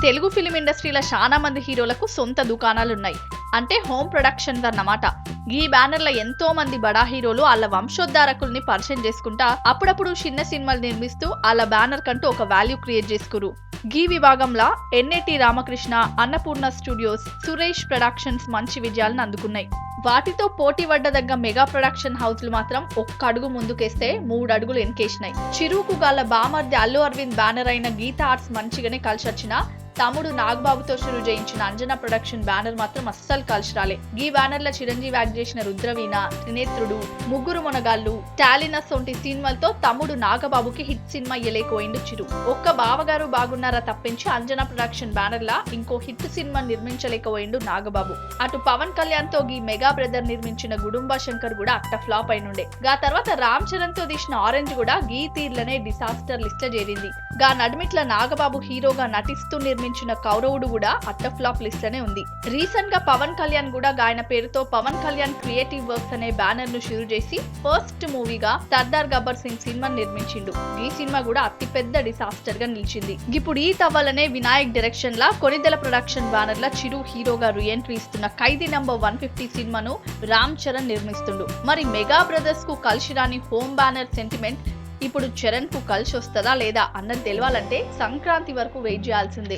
Telugu film ఇండస్ట్రీలో చాలా మంది హీరోలకు సొంత దుకాణాలున్నాయి. అంటే హోమ్ ప్రొడక్షన్స్ అన్నమాట. ఈ బ్యానర్లో ఎంతో మంది బడా హీరోలు వాళ్ళ వంశోద్ధారకుల్ని పరిచయం చేసుకుంటా అప్పుడప్పుడు చిన్న సినిమాలు నిర్మిస్తూ వాళ్ళ బ్యానర్ కంటూ ఒక వాల్యూ క్రియేట్ చేసుకురు. ఈ విభాగంలో NAT Ramakrishna, Annapurna studios, Suresh productions మంచి విజయాలను అందుకున్నాయి. వాటితో పోటీ పడ్డదగ్గ మెగా ప్రొడక్షన్ హౌస్లు మాత్రం ఒక్క అడుగు ముందుకేస్తే 3 అడుగులు వెనకేసినాయి. చిరుకు గాల బామర్ది అల్లు అరవింద్ బ్యానర్ అయిన గీతా ఆర్ట్స్ మంచిగానే కలిసొచ్చినా తమ్ముడు నాగబాబుతో షురు చేయించిన అంజనా ప్రొడక్షన్ బ్యానర్ మాత్రం అస్సలు కలిసి రాలే. ఈ బ్యానర్ లో చిరంజీవి యాక్ట్ చేసిన రుద్రవీణ, త్రినేత్రుడు, ముగ్గురు మొనగాళ్ళు, టాలినస్ వంటి సినిమాలతో తమ్ముడు నాగబాబుకి హిట్ సినిమా ఇయ్యలేకపోయిండు చిరు. ఒక్క బావగారు బాగున్నారా తప్పించి అంజనా ప్రొడక్షన్ బ్యానర్ లా ఇంకో హిట్ సినిమా నిర్మించలేకపోయిండు నాగబాబు. అటు పవన్ కళ్యాణ్ తో ఈ మెగా బ్రదర్ నిర్మించిన గుడుంబ శంకర్ కూడా అట్ట ఫ్లాప్ అయినుండే. గా తర్వాత రామ్ చరణ్ తో తీసిన ఆరెంజ్ కూడా గీ తీర్లనే డిసాస్టర్ లిస్ట్ చేరింది. గా నడిమిట్ల నాగబాబు హీరోగా నటిస్తూ నిర్మించిన కౌరవుడు కూడా అట్ట ఫ్లాప్ లిస్ట్ లోనే ఉంది. రీసెంట్ గా పవన్ కళ్యాణ్ కూడా ఆయన పేరుతో పవన్ కళ్యాణ్ క్రియేటివ్ వర్క్స్ అనే బ్యానర్ ను షురు చేసి ఫస్ట్ మూవీగా సర్దార్ గబ్బర్ సింగ్ సినిమా నిర్మించిండు. ఈ సినిమా కూడా అతిపెద్ద డిసాస్టర్ గా నిలిచింది. ఇప్పుడు ఈ తవ్వాలనే వినాయక్ డైరెక్షన్ లా కొనిదెల ప్రొడక్షన్ బ్యానర్ లా చిరు హీరోగా రీఎంట్రీ ఇస్తున్న ఖైదీ నంబర్ 150 సినిమాను రామ్ చరణ్ నిర్మిస్తుండు. మరి మెగా బ్రదర్స్ కు కలిసి రాని హోమ్ బ్యానర్ సెంటిమెంట్ ఇప్పుడు చరణ్ కు కలిసి వస్తుందా లేదా అన్నది తెలవాలంటే సంక్రాంతి వరకు వెయిట్ చేయాల్సిందే.